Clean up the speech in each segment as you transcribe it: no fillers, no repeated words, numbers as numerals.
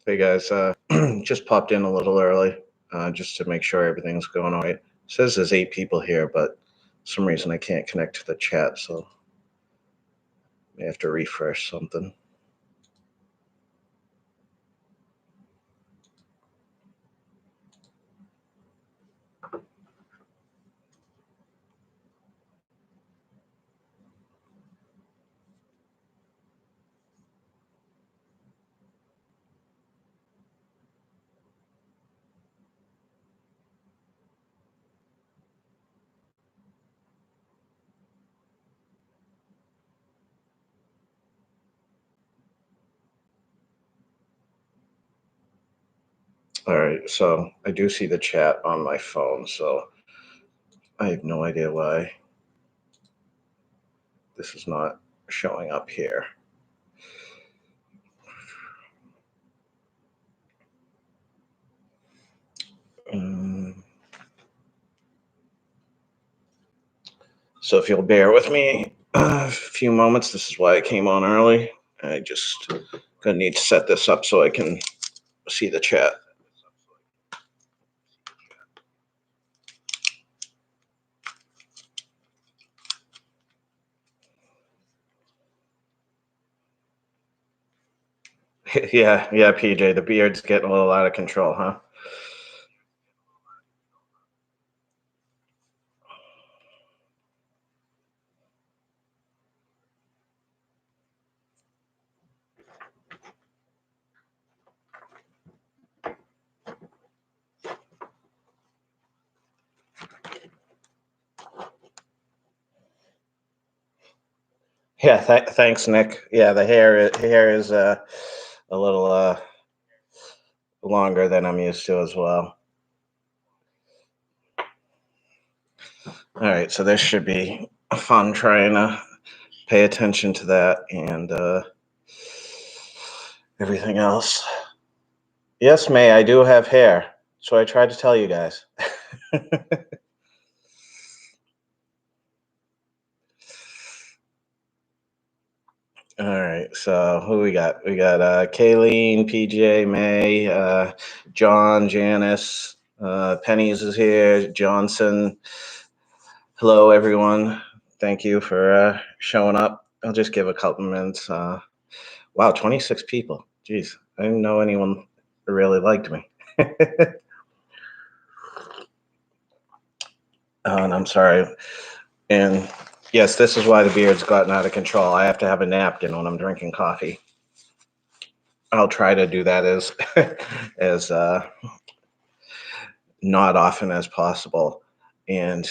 Hey guys, just popped in a little early, just to make sure everything's going all right. It says there's 8 people here, but for some reason I can't connect to the chat, so I have to refresh something. All right, so I do see the chat on my phone, so I have no idea why this is not showing up here. Um, so if you'll bear with me a few moments, this is why I came on early. I just gonna need to set this up so I can see the chat. Yeah, PJ, the beard's getting a little out of control, huh? Yeah, thanks, Nick. Yeah, the hair is a little longer than I'm used to as well. All right, so this should be fun trying to pay attention to that and everything else. Yes, May, I do have hair, so I tried to tell you guys. All right, so who we got? We got Kayleen, PJ, May, John, Janice, Pennies is here, Johnson. Hello, everyone. Thank you for showing up. I'll just give a couple minutes. Wow, 26 people. Jeez, I didn't know anyone really liked me. And I'm sorry. And yes, this is why the beard's gotten out of control. I have to have a napkin when I'm drinking coffee. I'll try to do that as as not often as possible. And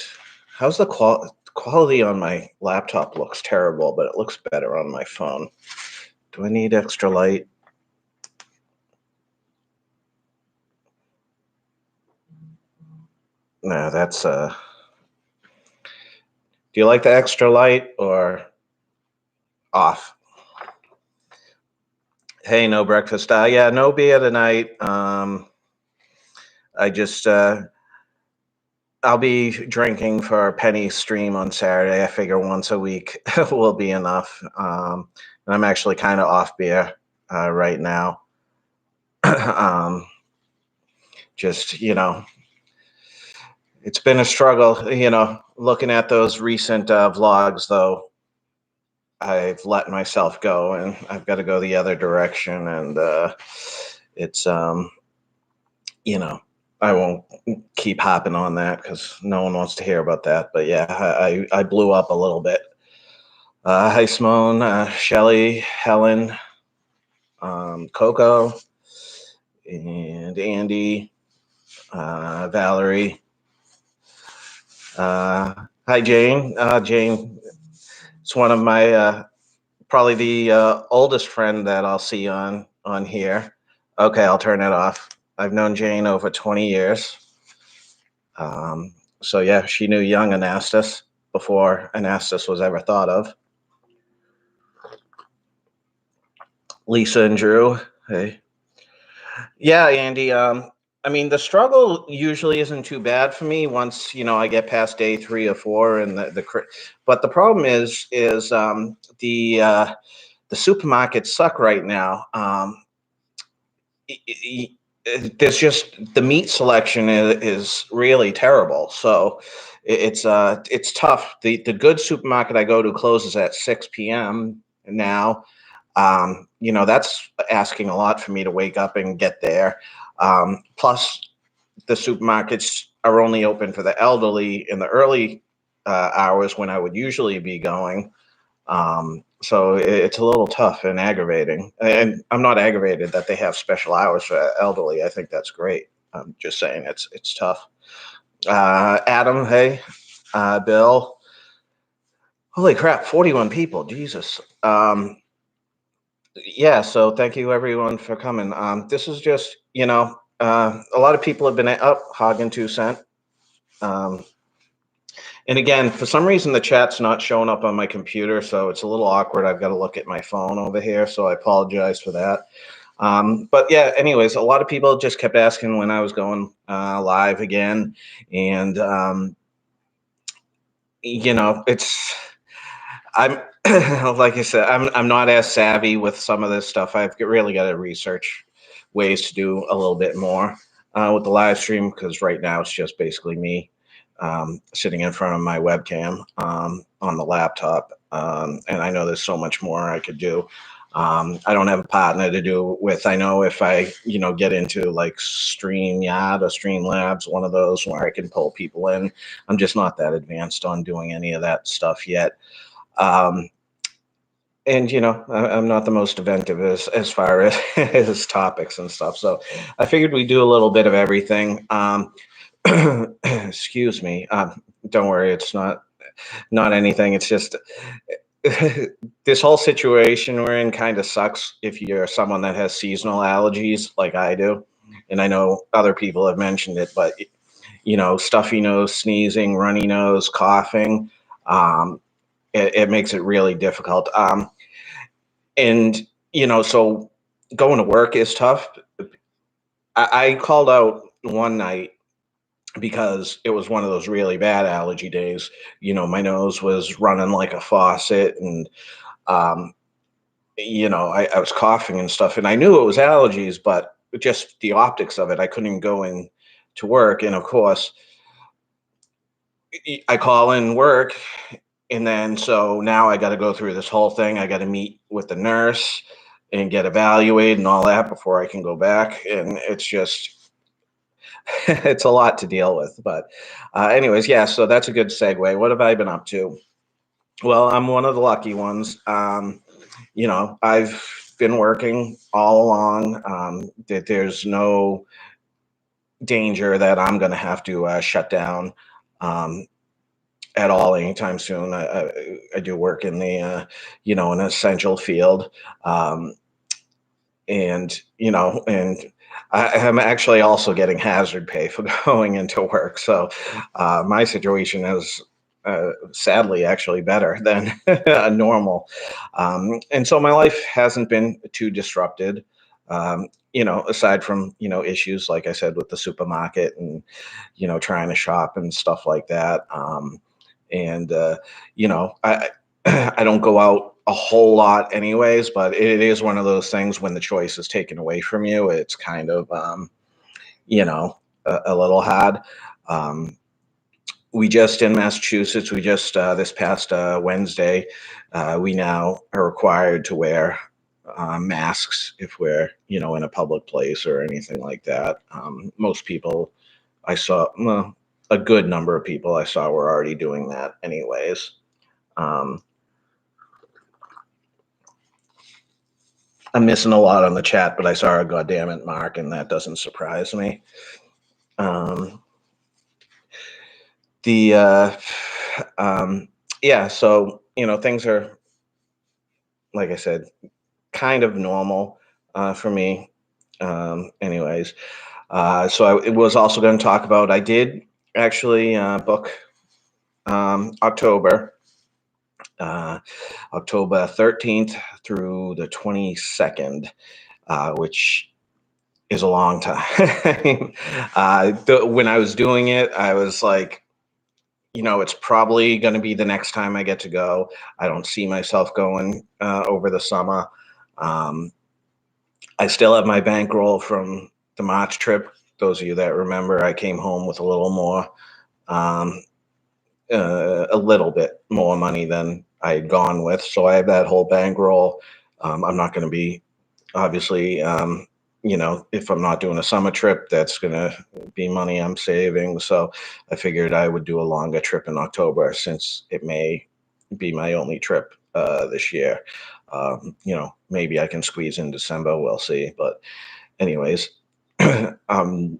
how's the quality on my laptop? Looks terrible, but it looks better on my phone. Do I need extra light? No, that's do you like the extra light or off? Hey, no breakfast. Yeah, no beer tonight. I just I'll be drinking for Penny stream on Saturday. I figure once a week will be enough. And I'm actually kind of off beer right now. um, just it's been a struggle. Looking at those recent vlogs, though, I've let myself go, and I've got to go the other direction. And it's you know, I won't keep hopping on that because no one wants to hear about that. But yeah, I blew up a little bit. Hi, Simone, Shelly, Helen, Coco, and Andy, Valerie. Hi, Jane. Jane, it's one of my probably the oldest friend that I'll see on here. Okay, I'll turn it off. I've known Jane over 20 years. So yeah, she knew young Anastas before Anastas was ever thought of. Lisa and Drew. Hey. Yeah, Andy. I mean, the struggle usually isn't too bad for me once I get past day 3 or 4, and but the problem is the supermarkets suck right now. there's just the meat selection is really terrible. So it's tough. The good supermarket I go to closes at 6 p.m. now. That's asking a lot for me to wake up and get there. Plus, the supermarkets are only open for the elderly in the early hours when I would usually be going. So it's a little tough and aggravating. And I'm not aggravated that they have special hours for elderly. I think that's great. I'm just saying it's tough. Adam, hey, Bill. Holy crap, 41 people. Jesus. Yeah, so thank you everyone for coming. This is just, a lot of people have been up hogging 2 cent. Um, and again, for some reason, the chat's not showing up on my computer, so it's a little awkward. I've got to look at my phone over here, so I apologize for that. But yeah, anyways, a lot of people just kept asking when I was going live again. And, it's, I'm, like I said, I'm not as savvy with some of this stuff. I've really got to research ways to do a little bit more with the live stream, because right now it's just basically me sitting in front of my webcam on the laptop. And I know there's so much more I could do. I don't have a partner to do it with. I know if I, get into like StreamYard or Streamlabs, one of those where I can pull people in, I'm just not that advanced on doing any of that stuff yet. And I'm not the most inventive as far as, as topics and stuff. So I figured we'd do a little bit of everything. Excuse me. Don't worry, it's not anything. It's just this whole situation we're in kind of sucks if you're someone that has seasonal allergies like I do. And I know other people have mentioned it, but stuffy nose, sneezing, runny nose, coughing, it makes it really difficult. And so going to work is tough. I called out one night because it was one of those really bad allergy days. My nose was running like a faucet, and um, I was coughing and stuff, and I knew it was allergies, but just the optics of it, I couldn't even go in to work. And of course, I call in work, and then so now I got to go through this whole thing. I got to meet with the nurse and get evaluated and all that before I can go back, and it's just it's a lot to deal with. But anyways, yeah, so that's a good segue. What have I been up to? Well, I'm one of the lucky ones. I've been working all along. That there's no danger that I'm going to have to shut down at all anytime soon. I do work in the an essential field, and I am actually also getting hazard pay for going into work. So my situation is sadly actually better than normal. And so my life hasn't been too disrupted. Aside from, issues, like I said, with the supermarket and, trying to shop and stuff like that. And, I, I don't go out a whole lot anyways, but it is one of those things when the choice is taken away from you, it's kind of, you know, a little hard. Um, we just in Massachusetts, we just this past Wednesday, we now are required to wear masks if we're, in a public place or anything like that. Most people I saw, well, a good number of people I saw were already doing that anyways. Um, I'm missing a lot on the chat, but I saw a goddamn it, Mark, and that doesn't surprise me. Um, the um, yeah, so things are, like I said, kind of normal for me. Anyways, so I was also going to talk about. I did actually book October. October 13th through the 22nd, which is a long time. When I was doing it, I was like, it's probably going to be the next time I get to go. I don't see myself going over the summer. Um, I still have my bankroll from the March trip. Those of you that remember, I came home with a little more, um, a little bit more money than I had gone with. So I have that whole bankroll. I'm not going to be, obviously, if I'm not doing a summer trip, that's going to be money I'm saving. So I figured I would do a longer trip in October since it may be my only trip this year. Maybe I can squeeze in December. We'll see. But anyways, I'm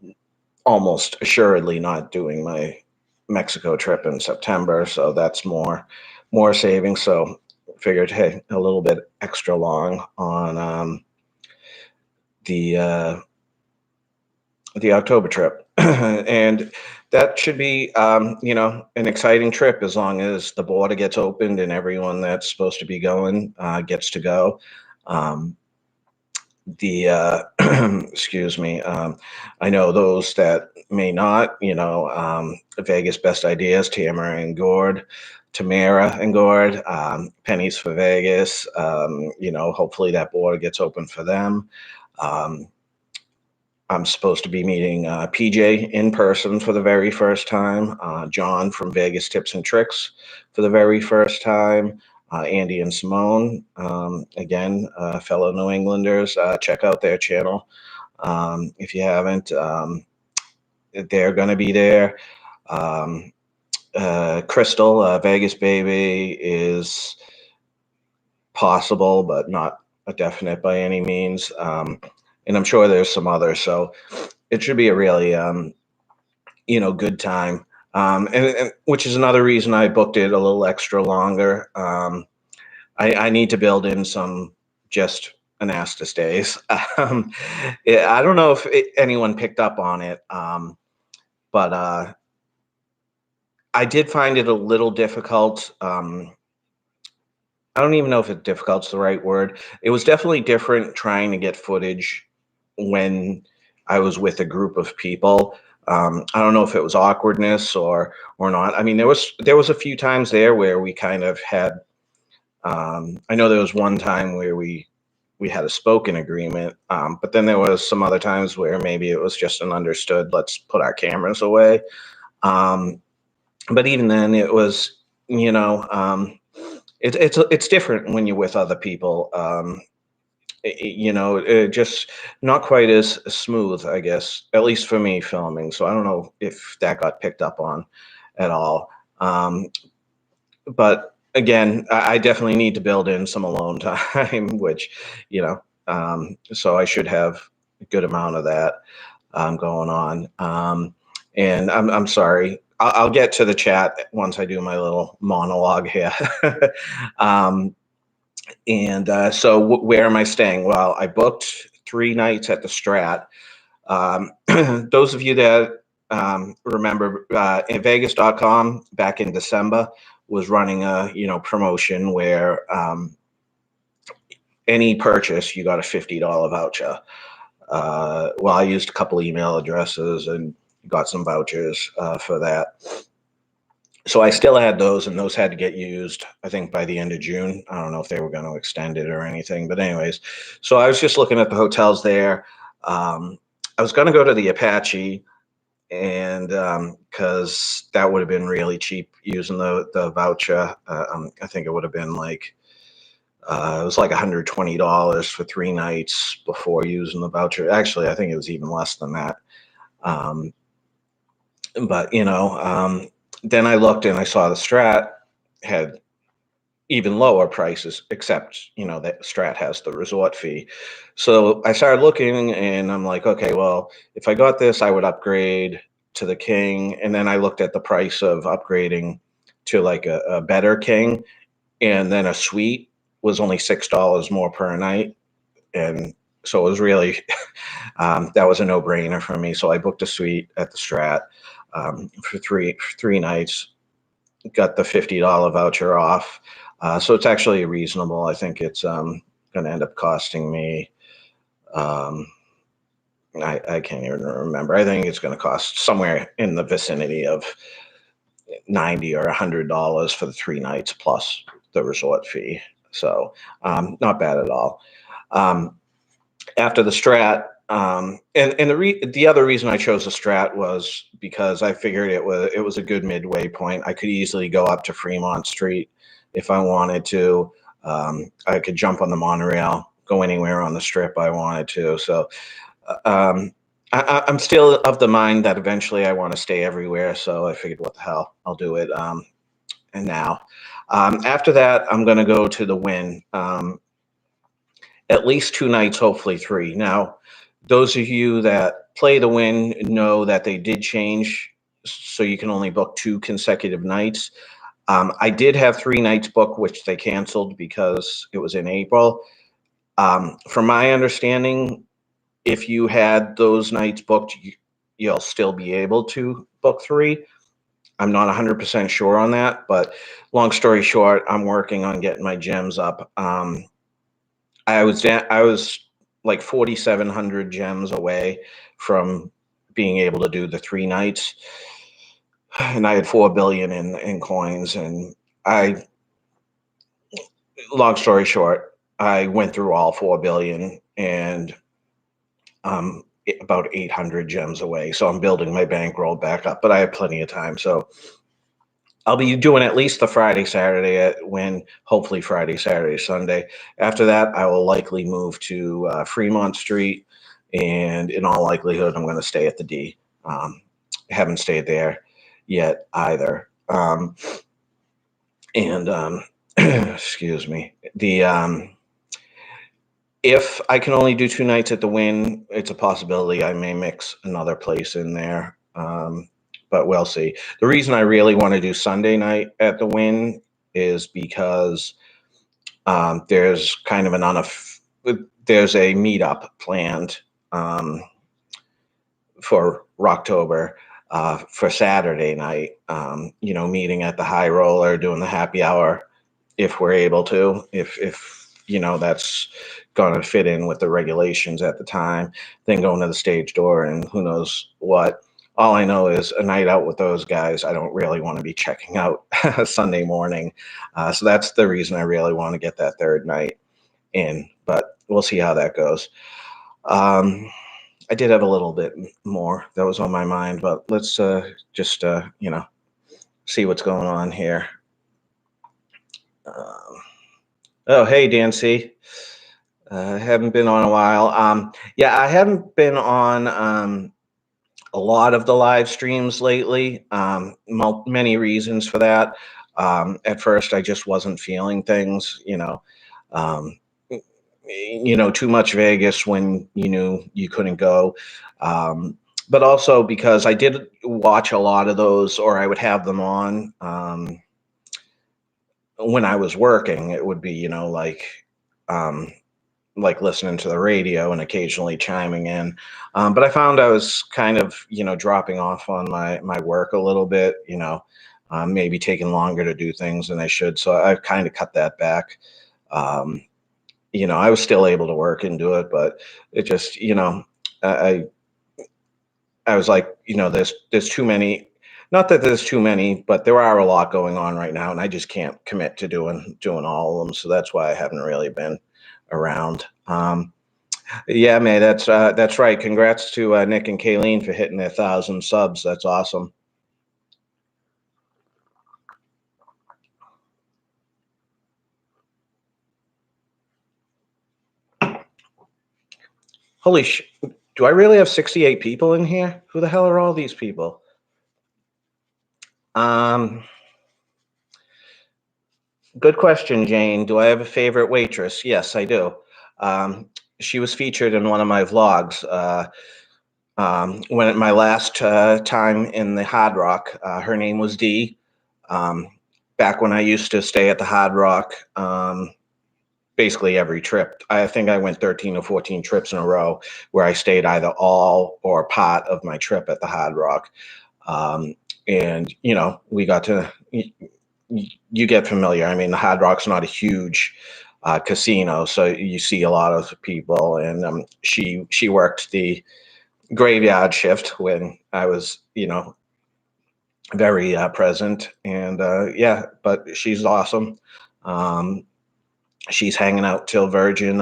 almost assuredly not doing my Mexico trip in September, so that's more savings. So figured, hey, a little bit extra long on the uh, the October trip, and that should be an exciting trip as long as the border gets opened and everyone that's supposed to be going gets to go. Um, the excuse me, I know those that may not, Vegas best ideas, Tamara and Gord, pennies for Vegas. Hopefully that border gets open for them. um, I'm supposed to be meeting PJ in person for the very first time, John from Vegas Tips and Tricks for the very first time, Andy and Simone, again, fellow New Englanders. Check out their channel if you haven't. They're going to be there. Um, Crystal, Vegas Baby, is possible, but not a definite by any means. And I'm sure there's some others. So it should be a really good time. And which is another reason I booked it a little extra longer. I need to build in some just Anastas days. I don't know if anyone picked up on it, but I did find it a little difficult. I don't even know if it difficult's the right word. It was definitely different trying to get footage when I was with a group of people. I don't know if it was awkwardness or not. I mean, there was a few times there where we kind of had. I know there was one time where we had a spoken agreement, but then there was some other times where maybe it was just an understood. Let's put our cameras away. Um, but even then, it was you know. It's different when you're with other people. Just not quite as smooth, I guess, at least for me filming. So I don't know if that got picked up on at all. But again, I definitely need to build in some alone time, which, so I should have a good amount of that going on. And I'm sorry. I'll get to the chat once I do my little monologue here. um, and where am I staying? Well, I booked 3 nights at the Strat. Those of you that remember, in Vegas.com back in December was running a promotion where any purchase you got a $50 voucher. Well, I used a couple email addresses and got some vouchers for that. So I still had those, and those had to get used, I think, by the end of June. I don't know if they were going to extend it or anything, but anyways, so I was just looking at the hotels there. I was going to go to the Apache, and because that would have been really cheap using the voucher. I think it would have been like it was like $120 for 3 nights before using the voucher. Actually, I think it was even less than that. Um, but then I looked and I saw the Strat had even lower prices, except that Strat has the resort fee. So I started looking, and I'm like, okay, well, if I got this, I would upgrade to the King. And then I looked at the price of upgrading to like a better King, and then a suite was only $6 more per night. And so it was really that was a no-brainer for me. So I booked a suite at the Strat for three nights, got the $50 voucher off. So it's actually reasonable. I think it's going to end up costing me. Um, I can't even remember. I think it's going to cost somewhere in the vicinity of $90 or $100 for the 3 nights plus the resort fee. So not bad at all. Um, after the Strat. And the other reason I chose the Strat was because I figured it was a good midway point. I could easily go up to Fremont Street if I wanted to. I could jump on the monorail, go anywhere on the Strip I wanted to. So um, I'm still of the mind that eventually I want to stay everywhere. So I figured, what the hell, I'll do it. And now, after that, I'm going to go to the Win. At least 2 nights, hopefully three. Now, those of you that play the Win know that they did change, so you can only book 2 consecutive nights. I did have 3 nights booked, which they canceled because it was in April. From my understanding, if you had those nights booked, you'll still be able to book three. I'm not 100% sure on that, but long story short, I'm working on getting my gems up. I was like 4,700 gems away from being able to do the 3 nights, and I had 4 billion in coins. And I, long story short, I went through all 4 billion, and about 800 gems away. So I'm building my bankroll back up, but I have plenty of time. So I'll be doing at least the Friday, Saturday at Win, hopefully Friday, Saturday, Sunday. After that, I will likely move to Fremont Street, and in all likelihood, I'm going to stay at the D. Haven't stayed there yet either. And excuse me. If I can only do 2 nights at the Win, it's a possibility I may mix another place in there. But we'll see. The reason I really want to do Sunday night at the Win is because there's kind of there's a meetup planned um, for Rocktober for Saturday night. Meeting at the High Roller, doing the happy hour if we're able to, if that's going to fit in with the regulations at the time, then going to the stage door and who knows what. All I know is a night out with those guys, I don't really want to be checking out Sunday morning. So that's the reason I really want to get that third night in, but we'll see how that goes. I did have a little bit more that was on my mind, but let's just see what's going on here. um, Oh, hey, Dan C. Haven't been on a while. Yeah, I haven't been on a lot of the live streams lately. Many reasons for that. At first, I just wasn't feeling things. Um, too much Vegas when you knew you couldn't go. Um, but also because I did watch a lot of those, or I would have them on when I was working. It would be, um, like listening to the radio and occasionally chiming in. But I found I was kind of, dropping off on my work a little bit, maybe taking longer to do things than I should. So I've kind of cut that back. Um, I was still able to work and do it, but it just, I, I was like, there's too many. Not that there's too many, but there are a lot going on right now, and I just can't commit to doing all of them. So that's why I haven't really been around. Yeah, man, that's right. Congrats to Nick and Kayleen for hitting their 1,000 subs. That's awesome. Holy sh! Do I really have 68 people in here? Who the hell are all these people? Um, Good question, Jane. Do I have a favorite waitress? Yes, I do. Um, she was featured in one of my vlogs. When my last time in the Hard Rock, her name was Dee. Um, Back when I used to stay at the Hard Rock, basically every trip. I think I went 13 or 14 trips in a row where I stayed either all or part of my trip at the Hard Rock. And, we got to, you get familiar. I mean, the Hard Rock's not a huge casino, so you see a lot of people. And she worked the graveyard shift when I was, very present. And yeah, but she's awesome. She's hanging out till Virgin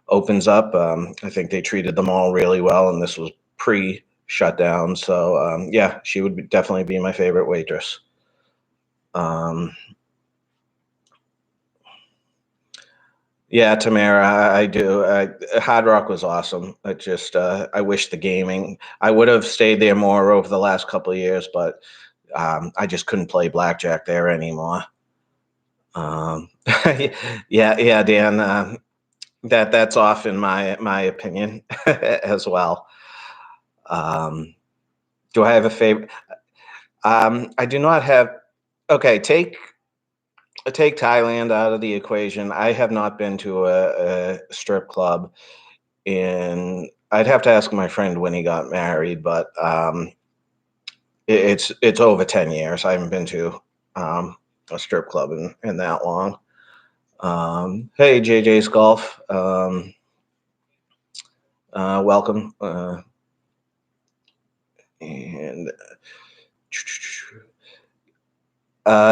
opens up. I think they treated them all really well, and this was pre-shutdown. So yeah, she would definitely be my favorite waitress. Um, yeah, Tamara, I do. Hard Rock was awesome. I wish the gaming. I would have stayed there more over the last couple of years, but I just couldn't play blackjack there anymore. Um, yeah, Dan. That's off in my opinion as well. Um, do I have a favorite? I do not have. Okay, take Thailand out of the equation. I have not been to a strip club in. I'd have to ask my friend when he got married, but it's over 10 years. I haven't been to a strip club in that long. Hey, JJ's Golf. Welcome. And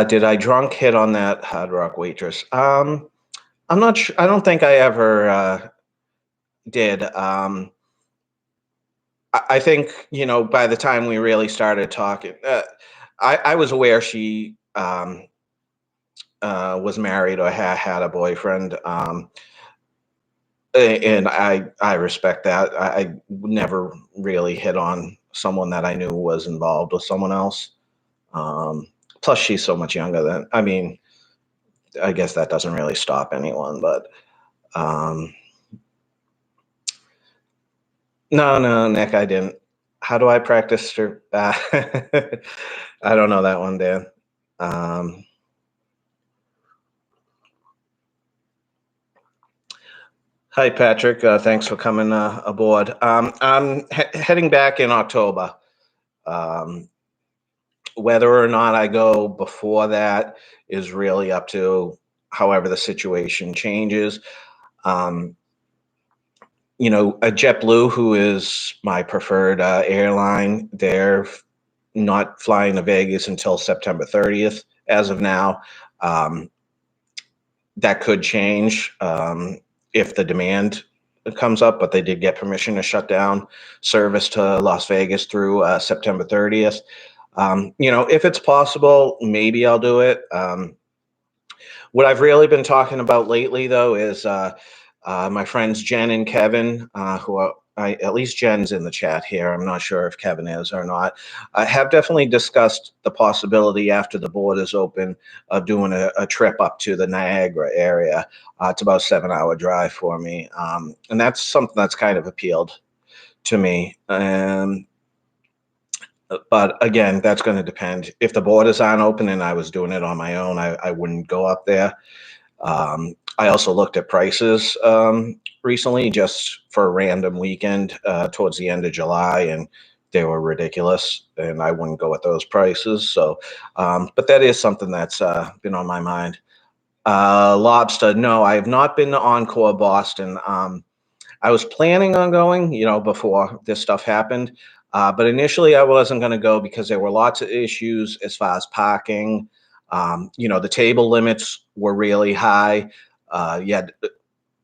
did I drunk hit on that Hard Rock waitress? I'm not sure. I don't think I ever did. I think by the time we really started talking, I was aware she was married or had a boyfriend, and I respect that. I never really hit on someone that I knew was involved with someone else. Um, Plus, she's so much younger than. I mean, I guess that doesn't really stop anyone, but um, no, no, Nick, I didn't. How do I practice? I don't know that one, Dan. Um, Hi, Patrick. Thanks for coming aboard. I'm heading back in October. Um, Whether or not I go before that is really up to however the situation changes. Um, a JetBlue, who is my preferred airline, they're not flying to Vegas until September 30th as of now. Um, that could change if the demand comes up, but they did get permission to shut down service to Las Vegas through September 30th. If it's possible, maybe I'll do it. What I've really been talking about lately, though, is my friends Jen and Kevin, at least Jen's in the chat here. I'm not sure if Kevin is or not. I have definitely discussed the possibility after the borders open of doing a trip up to the Niagara area. It's about a 7-hour drive for me, and that's something that's kind of appealed to me. But again, that's going to depend. If the borders aren't open and I was doing it on my own, I wouldn't go up there. I also looked at prices recently just for a random weekend towards the end of July, and they were ridiculous, and I wouldn't go at those prices. So, but that is something that's been on my mind. Lobster, no, I have not been to Encore Boston. I was planning on going, before this stuff happened. But initially, I wasn't going to go because there were lots of issues as far as parking. The table limits were really high.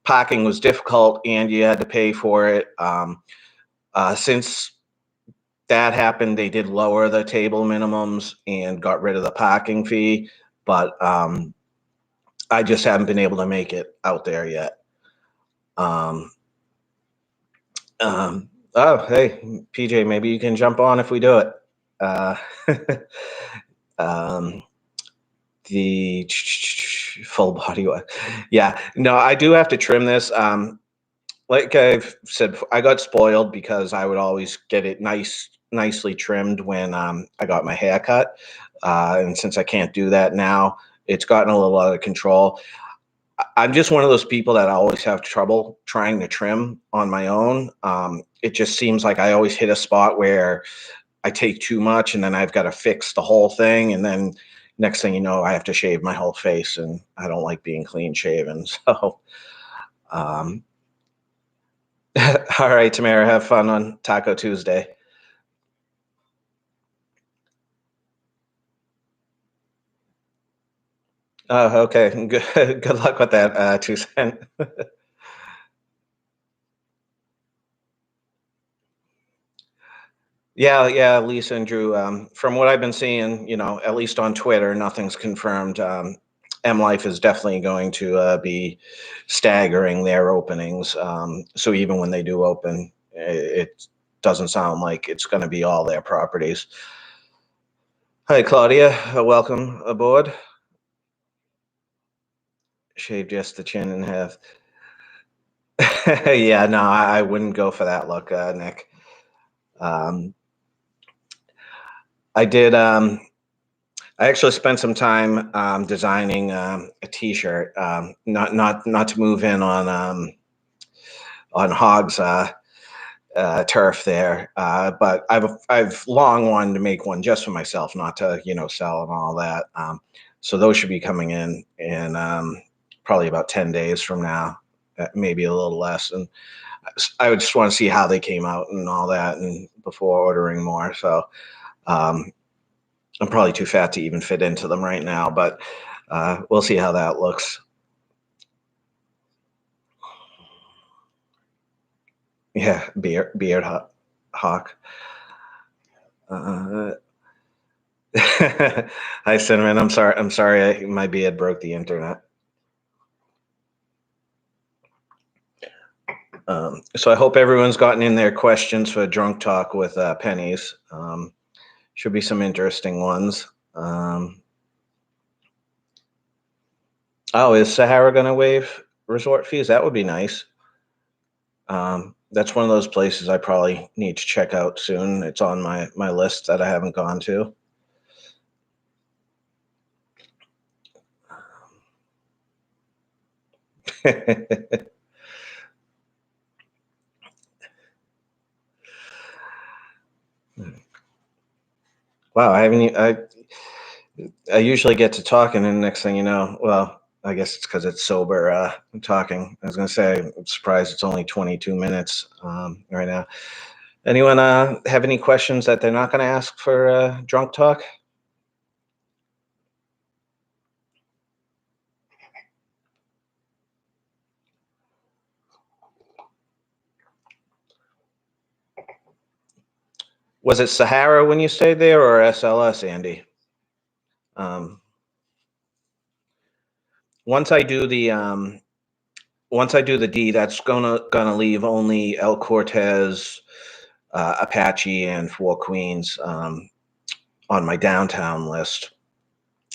Parking was difficult, and you had to pay for it. Since that happened, they did lower the table minimums and got rid of the parking fee. But I just haven't been able to make it out there yet. Um, oh, hey, PJ, maybe you can jump on if we do it. Uh, um, the full body one. Yeah, no, I do have to trim this. Like I've said, I got spoiled because I would always get it nicely trimmed when I got my hair cut. And since I can't do that now, it's gotten a little out of control. I'm just one of those people that I always have trouble trying to trim on my own. It just seems like I always hit a spot where I take too much and then I've got to fix the whole thing. And then next thing you know, I have to shave my whole face, and I don't like being clean shaven. So, um, all right, Tamara, have fun on Taco Tuesday. Oh, okay. Good luck with that, 2 cent. Yeah, Lisa and Drew. From what I've been seeing, at least on Twitter, nothing's confirmed. M Life is definitely going to be staggering their openings. So even when they do open, it doesn't sound like it's going to be all their properties. Hi, Claudia. Welcome aboard. Shave just the chin in half. Yeah, no, I wouldn't go for that look, Nick. Um, I did. I actually spent some time designing a T-shirt. Not to move in on Hog's turf there, but I've long wanted to make one just for myself, not to sell and all that. So those should be coming in probably about 10 days from now, maybe a little less. And I would just want to see how they came out and all that, and before ordering more. So. Um, I'm probably too fat to even fit into them right now, but we'll see how that looks. Yeah, beard hawk. Uh, Hi, Cinnamon. I'm sorry. My beard broke the internet. So I hope everyone's gotten in their questions for drunk talk with pennies. Should be some interesting ones. Oh, is Sahara going to waive resort fees? That would be nice. That's one of those places I probably need to check out soon. It's on my list that I haven't gone to. Wow, I haven't. I usually get to talking, and the next thing you know, well, I guess it's because it's sober. I'm talking. I was gonna say, I'm surprised it's only 22 minutes right now. Anyone have any questions that they're not going to ask for drunk talk? Was it Sahara when you stayed there, or SLS, Andy? Um, once I do the D, that's gonna leave only El Cortez, Apache, and Four Queens on my downtown list,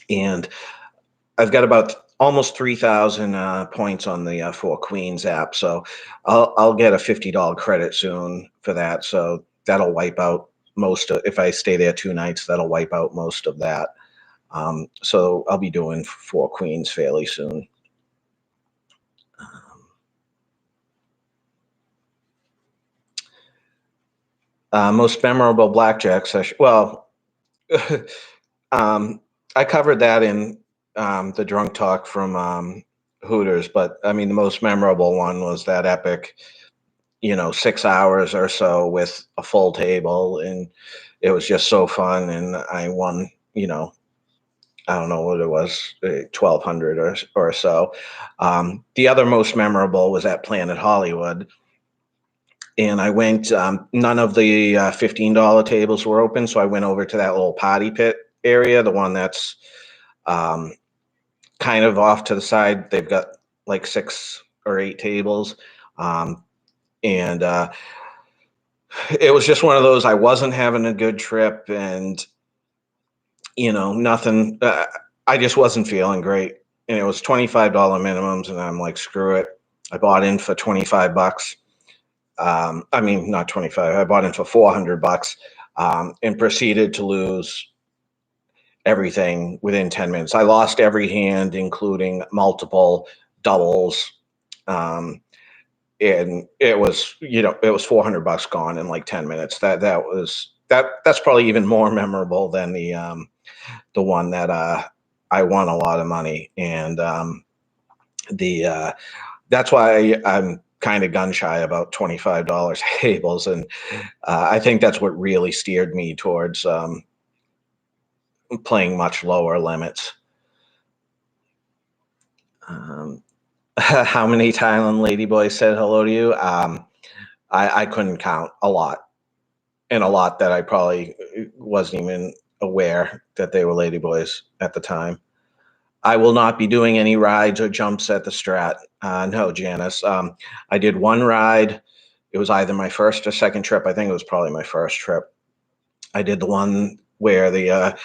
and I've got about almost 3,000 points on the Four Queens app, so I'll get a $50 credit soon for that. So that'll wipe out most of, if I stay there 2 nights, that'll wipe out most of that. So I'll be doing Four Queens fairly soon. Most memorable blackjack session. Well, um, I covered that in the drunk talk from Hooters, but I mean the most memorable one was that epic 6 hours or so with a full table, and it was just so fun. And I won, I don't know what it was, 1,200 or so. The other most memorable was at Planet Hollywood, and I went. None of the $15 tables were open, so I went over to that little party pit area, the one that's um, kind of off to the side. They've got like 6 or 8 tables, and it was just one of those. I wasn't having a good trip, and nothing. I just wasn't feeling great, and it was $25 minimums, and I'm like, screw it. I bought in for $25. I mean, not 25. I bought in for $400, and proceeded to lose everything within 10 minutes. I lost every hand, including multiple doubles. Um, and it was $400 gone in like 10 minutes. That's probably even more memorable than the one that I won a lot of money. And the that's why I'm kind of gun shy about $25 tables. And I think that's what really steered me towards playing much lower limits. um, how many Thailand ladyboys said hello to you? I couldn't count. A lot. and a lot that I probably wasn't even aware that they were ladyboys at the time. I will not be doing any rides or jumps at the Strat. No, Janice. I did one ride. It was either my first or second trip. I think it was probably my first trip. I did the one where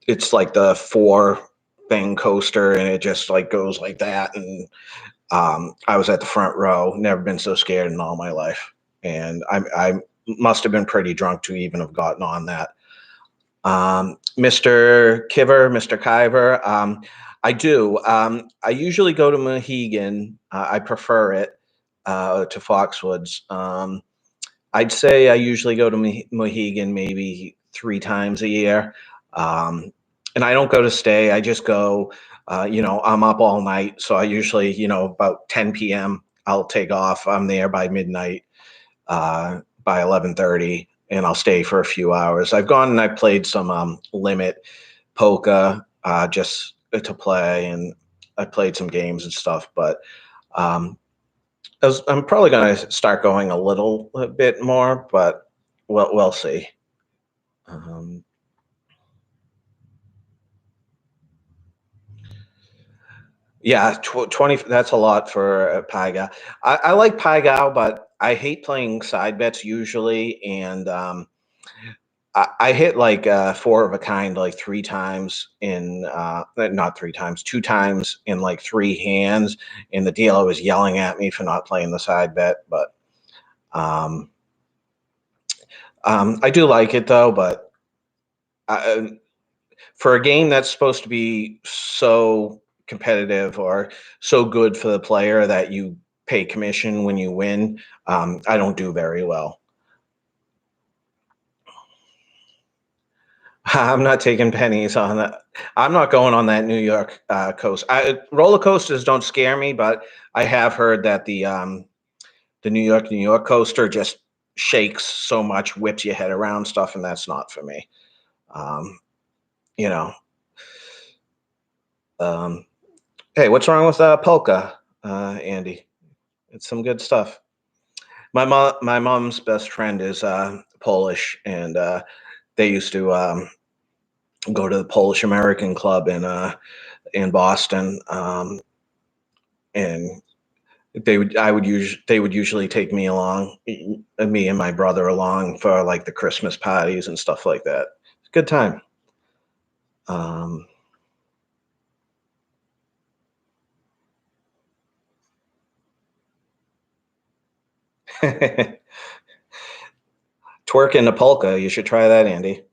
it's like the four thing coaster and it just like goes like that. And I was at the front row. Never been so scared in all my life. And I must have been pretty drunk to even have gotten on that. Mr. Kiver, I do. I usually go to Mohegan. I prefer it to Foxwoods. I'd say I usually go to Mohegan maybe 3 times a year. Um, and I don't go to stay. I just go, I'm up all night. So I usually, about 10 p.m., I'll take off. I'm there by midnight, by 11:30, and I'll stay for a few hours. I've gone and I've played some limit poker just to play, and I played some games and stuff. But um, I'm probably going to start going a little bit more, but we'll see. Um, yeah, 20. That's a lot for Pai Gow. I like Pai Gow, but I hate playing side bets usually, and I hit like four of a kind like 3 times in not 3 times, 2 times in like 3 hands, and the dealer was yelling at me for not playing the side bet. But um, I do like it though. But I, for a game that's supposed to be so competitive or so good for the player that you pay commission when you win, I don't do very well. I'm not taking pennies on that. I'm not going on that New York coast. Roller coasters don't scare me, but I have heard that the New York coaster just shakes so much, whips your head around stuff, and that's not for me. Um, you know. Um, hey, what's wrong with polka, Andy? It's some good stuff. My mom's best friend is Polish, and they used to go to the Polish American Club in Boston, and they would usually take me along, me and my brother along for like the Christmas parties and stuff like that. It's a good time. Um, Twerk in the polka. You should try that, Andy.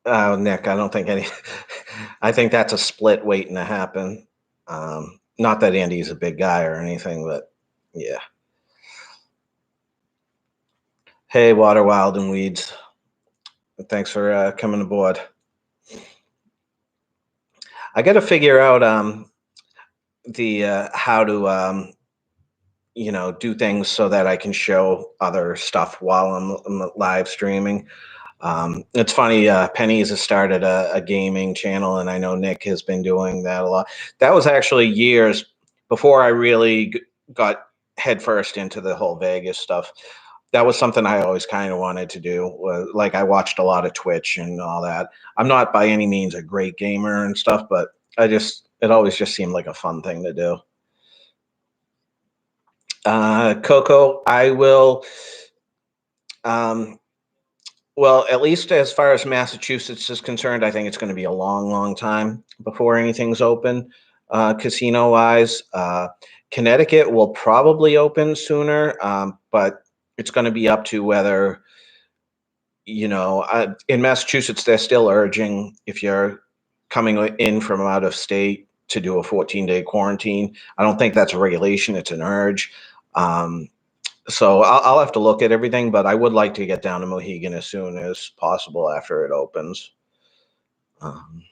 Oh, Nick, I don't think any. I think that's a split waiting to happen. Not that Andy's a big guy or anything, but yeah. Hey, Water, Wild, and Weeds. Thanks for coming aboard. I got to figure out the how to do things so that I can show other stuff while I'm live streaming. It's funny. Penny's has started a gaming channel, and I know Nick has been doing that a lot. That was actually years before I really got headfirst into the whole Vegas stuff. That was something I always kind of wanted to do. Like I watched a lot of Twitch and all that. I'm not by any means a great gamer and stuff, but it always just seemed like a fun thing to do. Coco, I will. Um, well, at least as far as Massachusetts is concerned, I think it's going to be a long, long time before anything's open, casino wise. Connecticut will probably open sooner, but it's going to be up to whether, in Massachusetts, they're still urging if you're coming in from out of state to do a 14-day quarantine. I don't think that's a regulation, it's an urge. Um, so I'll have to look at everything, but I would like to get down to Mohegan as soon as possible after it opens. Um,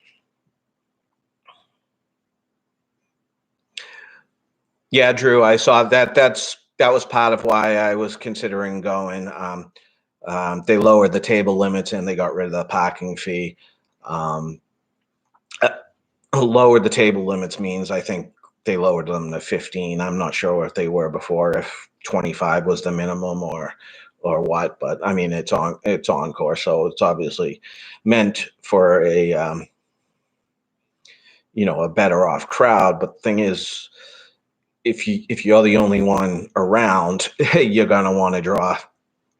yeah, Drew, I saw that. That was part of why I was considering going. They lowered the table limits and they got rid of the parking fee. Um, Lowered the table limits means I think they lowered them to 15. I'm not sure if they were before, if 25 was the minimum or what, but I mean it's encore, so it's obviously meant for a a better off crowd. But the thing is, if you're the only one around, you're gonna want to draw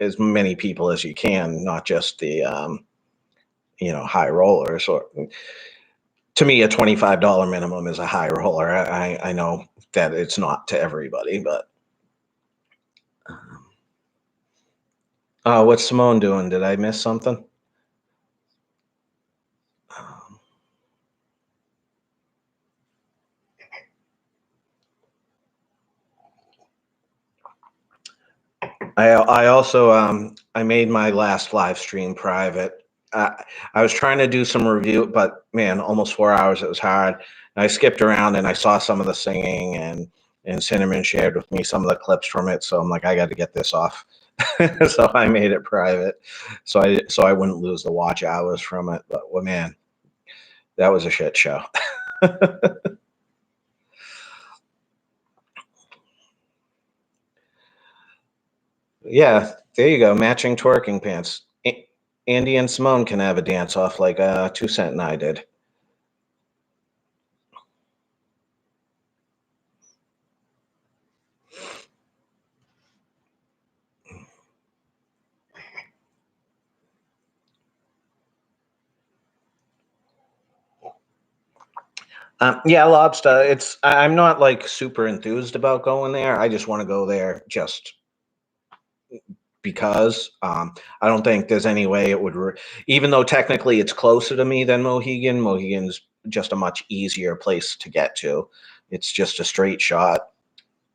as many people as you can, not just the high rollers. Or to me, a $25 minimum is a high roller. I know that it's not to everybody, but what's Simone doing? Did I miss something? Um, I also I made my last live stream private. I was trying to do some review, but man, almost 4 hours. It was hard. I skipped around and I saw some of the singing, and Cinnamon shared with me some of the clips from it. So I'm like, I got to get this off. So I made it private, so I wouldn't lose the watch hours from it. But well, man, that was a shit show. Yeah, there you go. Matching twerking pants. Andy and Simone can have a dance off like 2 Cent and I did. Yeah, lobster. I'm not like super enthused about going there. I just want to go there just because. I don't think there's any way it would. Even though technically it's closer to me than Mohegan, Mohegan's just a much easier place to get to. It's just a straight shot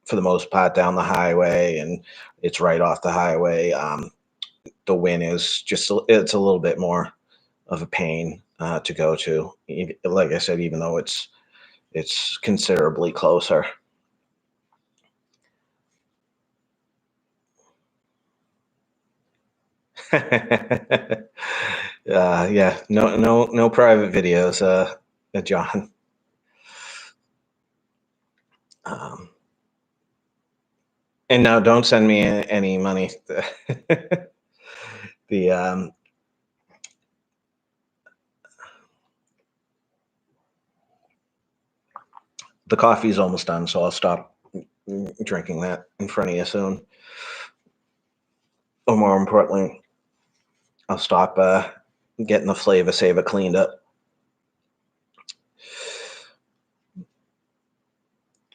for the most part down the highway, and it's right off the highway. The win is just it's a little bit more of a pain to go to. Like I said, even though it's considerably closer. Yeah, no private videos, John. Um, and now don't send me any money. The the coffee's almost done, so I'll stop drinking that in front of you soon. Or more importantly, I'll stop getting the flavor saver cleaned up.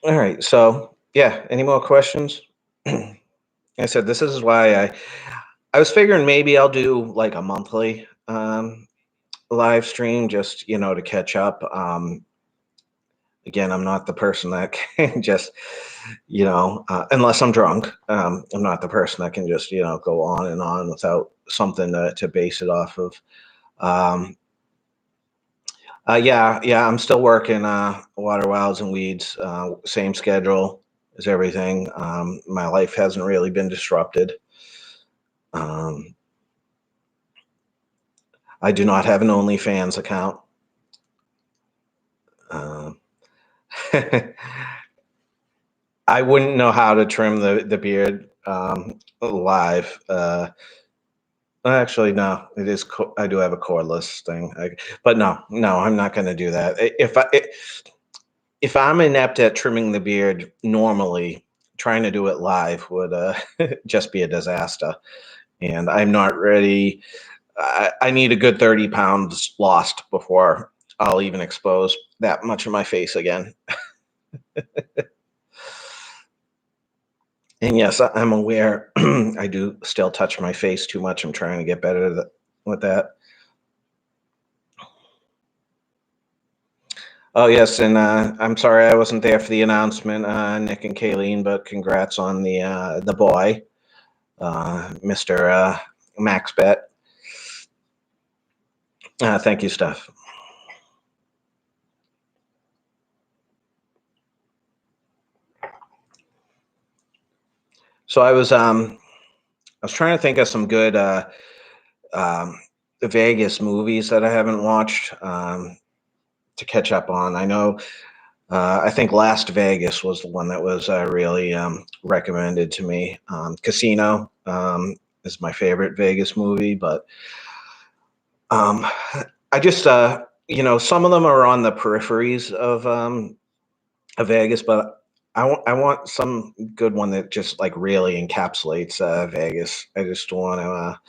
All right, so yeah, any more questions? I said this is why I was figuring maybe I'll do like a monthly live stream just to catch up. Again, I'm not the person that can just unless I'm drunk. I'm not the person that can just go on and on without something to base it off of. Um, yeah, I'm still working Water Wilds and Weeds, same schedule as everything. My life hasn't really been disrupted. Um, I do not have an OnlyFans account. Um, I wouldn't know how to trim the beard live. Actually, no, it is. I do have a cordless thing, but no, I'm not going to do that. If I'm inept at trimming the beard normally, trying to do it live would just be a disaster. And I'm not ready. I need a good 30 pounds lost before I'll even expose that much of my face again. And yes, I'm aware I do still touch my face too much. I'm trying to get better with that. Oh yes, and I'm sorry I wasn't there for the announcement, Nick and Kayleen, but congrats on the boy, Mr. Max Bet. Thank you, Steph. So I was was trying to think of some good um, Vegas movies that I haven't watched to catch up on. I know. I think Last Vegas was the one that was really recommended to me. Casino is my favorite Vegas movie, but um, I just, some of them are on the peripheries of Vegas, but I want some good one that just like really encapsulates Vegas. I just want to.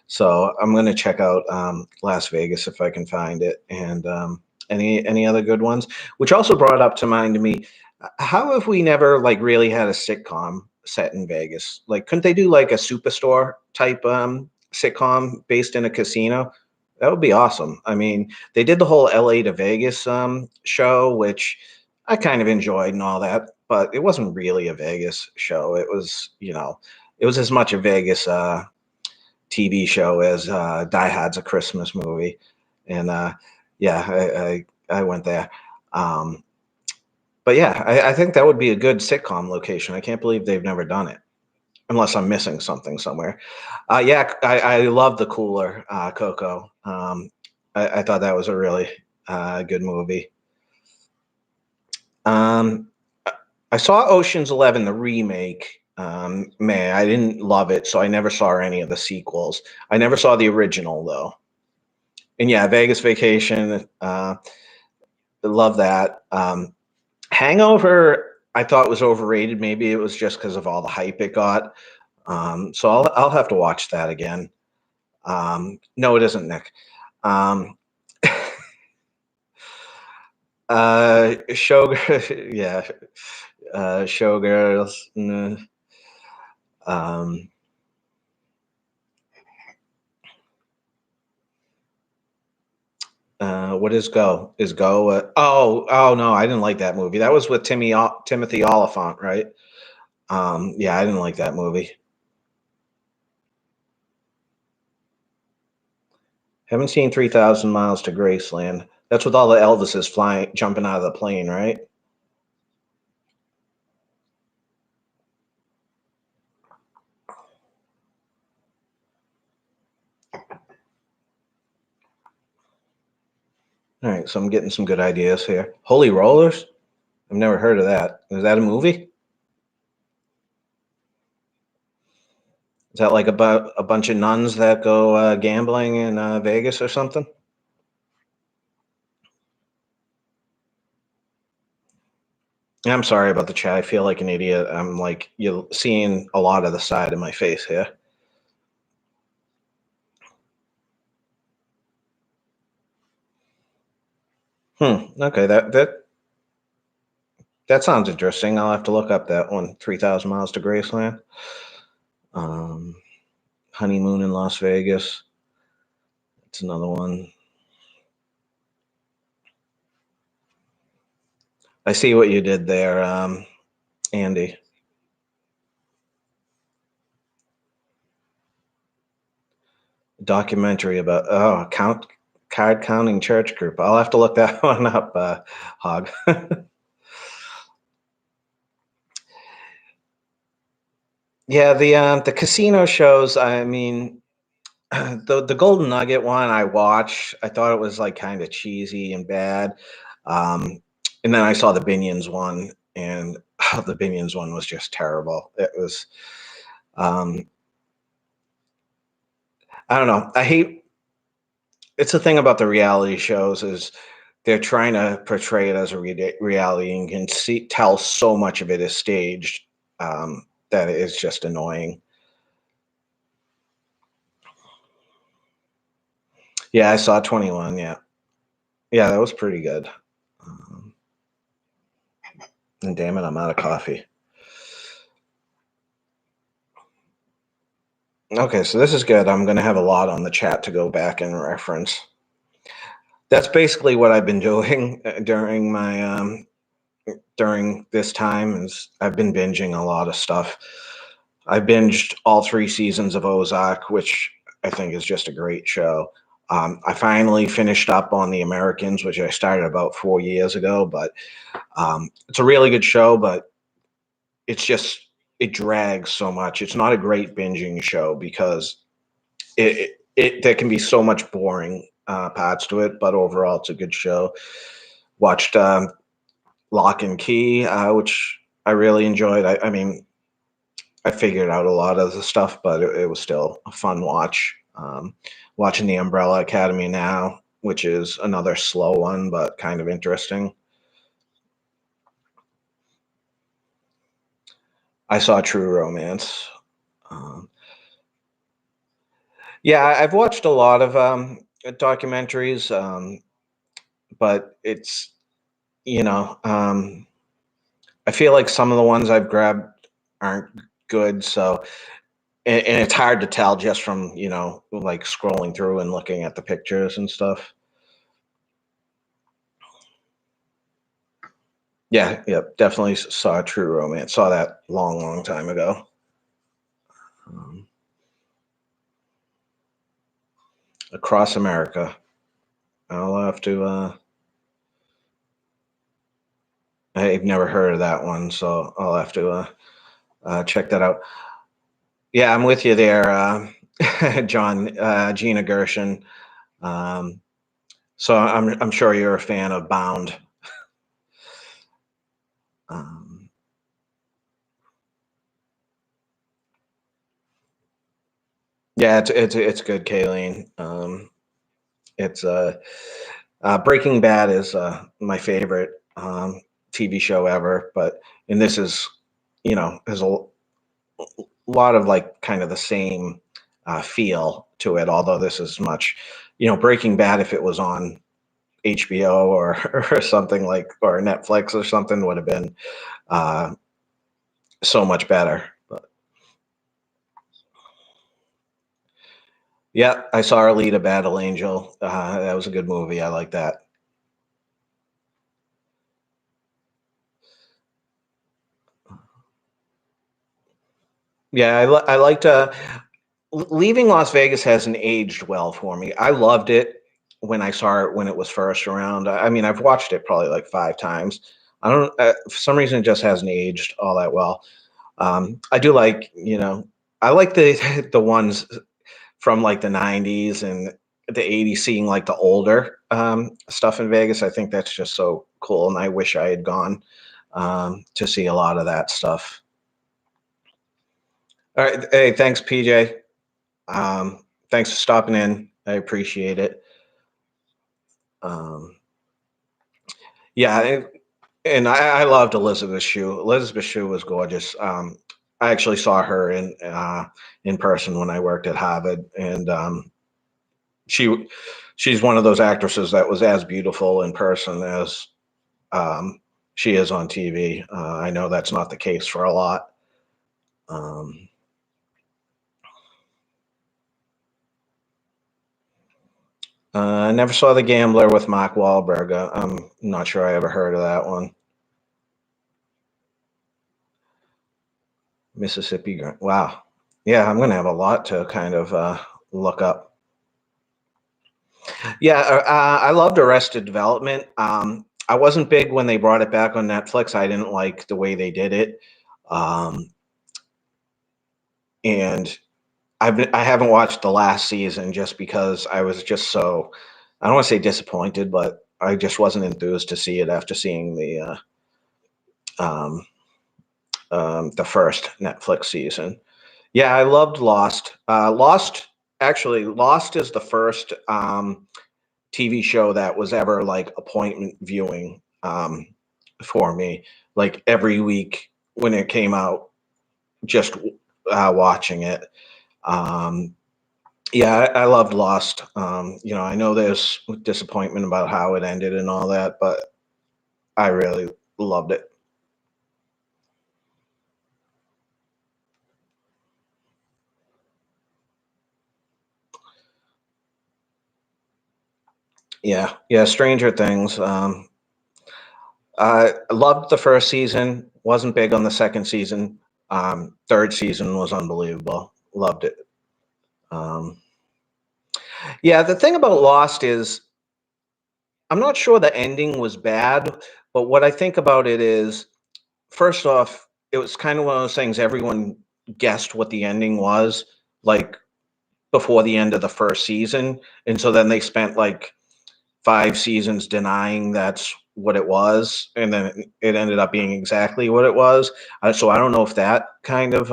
So I'm going to check out Las Vegas if I can find it, and any other good ones. Which also brought up to mind to me, how have we never like really had a sitcom set in Vegas? Like, couldn't they do like a Superstore type sitcom based in a casino? That would be awesome. I mean, they did the whole LA to Vegas show, which I kind of enjoyed and all that, but it wasn't really a Vegas show. It was, it was as much a Vegas TV show as Die Hard's a Christmas movie, and yeah, I went there. Um, but yeah, I think that would be a good sitcom location. I can't believe they've never done it, unless I'm missing something somewhere. Yeah, I love the cooler Coco. I thought that was a really good movie. Um, I saw Ocean's 11, the remake. Man, I didn't love it, so I never saw any of the sequels. I never saw the original though. And yeah, Vegas Vacation. Love that. Hangover, I thought was overrated. Maybe it was just because of all the hype it got. So I'll have to watch that again. No, it isn't, Nick. Um, Showgirl, yeah, Showgirls. Um, what is Go? Is Go? Oh no, I didn't like that movie. That was with Timothy Oliphant, right? Yeah, I didn't like that movie. Haven't seen 3,000 Miles to Graceland. That's with all the Elvises flying, jumping out of the plane, right? All right, so I'm getting some good ideas here. Holy Rollers? I've never heard of that. Is that a movie? Is that like about a bunch of nuns that go gambling in Vegas or something? I'm sorry about the chat. I feel like an idiot. I'm like you're seeing a lot of the side of my face here. Okay, that sounds interesting. I'll have to look up that one. 3,000 Miles to Graceland. Um, Honeymoon in Las Vegas. That's another one. I see what you did there, Andy. Documentary about card counting church group. I'll have to look that one up, Hog. Yeah, the casino shows. I mean, the Golden Nugget one I watched. I thought it was like kind of cheesy and bad. Um, and then I saw the Binions one, and the Binions one was just terrible. It was. Um, I don't know. I hate. It's the thing about the reality shows is they're trying to portray it as a reality and can tell so much of it is staged that it is just annoying. Yeah, I saw 21. Yeah, yeah, that was pretty good. Um, and damn it, I'm out of coffee. Okay, so this is good. I'm going to have a lot on the chat to go back and reference. That's basically what I've been doing during this time is I've been binging a lot of stuff. I binged all 3 seasons of Ozark, which I think is just a great show. I finally finished up on The Americans, which I started about 4 years ago, but it's a really good show, but it's just it drags so much. It's not a great binging show because it there can be so much boring parts to it, but overall it's a good show. Watched Lock and Key, which I really enjoyed. I mean, I figured out a lot of the stuff, but it was still a fun watch. Watching The Umbrella Academy now, which is another slow one, but kind of interesting. I saw True Romance. Um, yeah, I've watched a lot of documentaries, but it's, you know, I feel like some of the ones I've grabbed aren't good. So, and it's hard to tell just from, like scrolling through and looking at the pictures and stuff. Yeah, yep, definitely saw True Romance. Saw that long, long time ago. Um, Across America. I'll have to. I've never heard of that one, so I'll have to check that out. Yeah, I'm with you there, John. Gina Gershon. Um, so I'm sure you're a fan of Bound. Um, yeah, it's good, Kayleen. It's Breaking Bad is my favorite TV show ever, but and this is there's a lot of like kind of the same feel to it, although this is much Breaking Bad if it was on HBO or or something like or Netflix or something would have been uh, so much better. But yeah, I saw Alita Battle Angel. That was a good movie. I like that. Yeah, I liked Leaving Las Vegas hasn't aged well for me. I loved it when I saw it when it was first around. I mean, I've watched it probably like 5 times. I don't for some reason it just hasn't aged all that well. I do like, I like the the ones from like the 90s and the 80s, seeing like the older stuff in Vegas. I think that's just so cool, and I wish I had gone to see a lot of that stuff. All right, hey, thanks, PJ. Thanks for stopping in. I appreciate it. Um, yeah, and I loved Elizabeth Shue. Elizabeth Shue was gorgeous. I actually saw her in person when I worked at Harvard, and she she's one of those actresses that was as beautiful in person as um, she is on TV. I know that's not the case for a lot. Um, I never saw The Gambler with Mark Wahlberg. I'm not sure I ever heard of that one. Mississippi. Wow. Yeah, I'm gonna have a lot to kind of look up. Yeah, I loved Arrested Development. I wasn't big when they brought it back on Netflix. I didn't like the way they did it, um, and I haven't watched the last season just because I was just so I don't want to say disappointed, but I just wasn't enthused to see it after seeing um, the first Netflix season. Yeah, I loved Lost. Lost is the first TV show that was ever like appointment viewing for me. Like every week when it came out, just watching it. Um, yeah, I loved Lost. I know there's disappointment about how it ended and all that, but I really loved it. Yeah, yeah. Stranger Things. I loved the first season. Wasn't big on the second season. Third season was unbelievable. Loved it. Um, yeah, the thing about Lost is I'm not sure the ending was bad, but what I think about it is, first off, it was kind of one of those things everyone guessed what the ending was, like, before the end of the first season, and so then they spent, like, 5 seasons denying that's what it was, and then it ended up being exactly what it was. So I don't know if that kind of,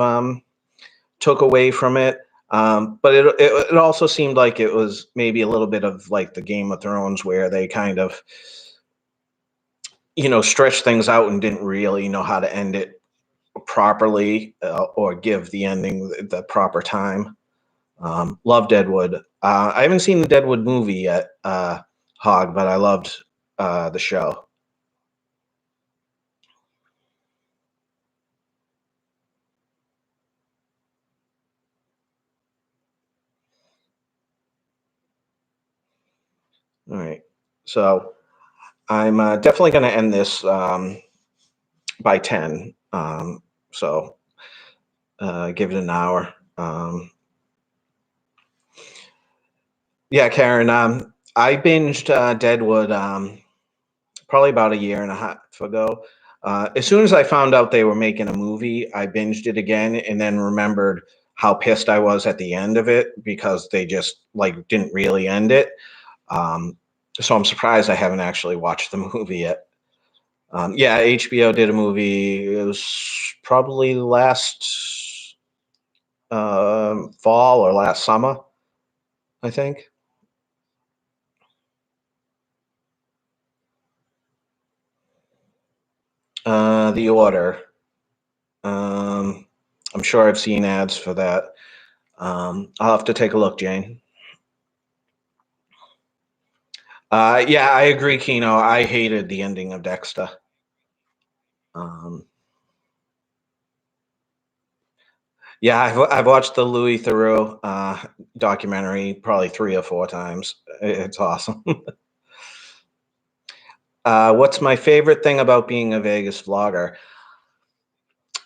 took away from it, but it also seemed like it was maybe a little bit of, like, the Game of Thrones where they kind of, stretched things out and didn't really know how to end it properly, or give the ending the proper time. Love Deadwood. I haven't seen the Deadwood movie yet, Hog, but I loved the show. All right, so I'm definitely going to end this by 10. So give it an hour. Yeah, Karen. I binged Deadwood probably about a year and a half ago. As soon as I found out they were making a movie, I binged it again and then remembered how pissed I was at the end of it because they just like didn't really end it. Um, so I'm surprised I haven't actually watched the movie yet. Yeah, HBO did a movie. It was probably last fall or last summer, I think. The Order. Um, I'm sure I've seen ads for that. I'll have to take a look, Jane. Yeah, I agree, Kino. I hated the ending of Dexter. Um, yeah, I've watched the Louis Theroux documentary probably 3 or 4 times. It's awesome. What's my favorite thing about being a Vegas vlogger?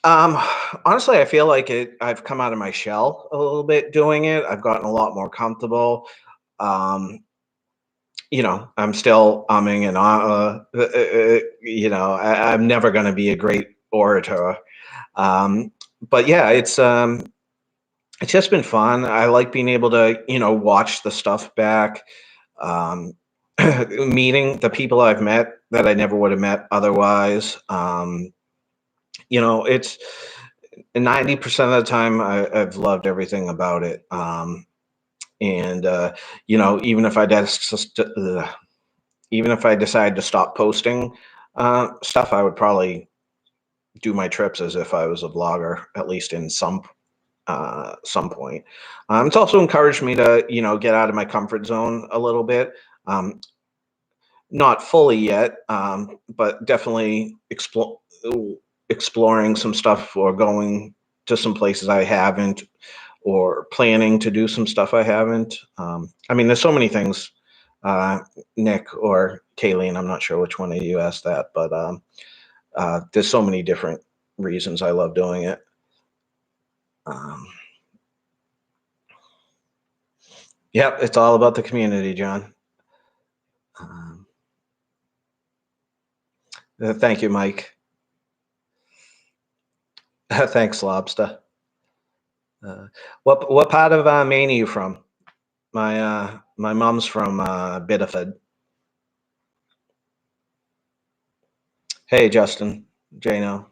Um, Honestly, I feel like I've come out of my shell a little bit doing it. I've gotten a lot more comfortable. Um, I'm still umming and I'm never going to be a great orator. Um, but yeah, it's just been fun. I like being able to, watch the stuff back. Um, Meeting the people I've met that I never would have met otherwise. It's 90% of the time I've loved everything about it. And even if even if I decide to stop posting stuff, I would probably do my trips as if I was a vlogger, at least in some point. It's also encouraged me to, get out of my comfort zone a little bit. Um, Not fully yet, but definitely exploring some stuff or going to some places I haven't, or planning to do some stuff I haven't. I mean, there's so many things, uh, Nick or Kayleen, I'm not sure which one of you asked that, but there's so many different reasons I love doing it. Um, yep, it's all about the community, John. Um, Thank you, Mike. Thanks, Lobster. What part of Maine are you from? My mom's from Biddeford. Hey, Justin, Jano.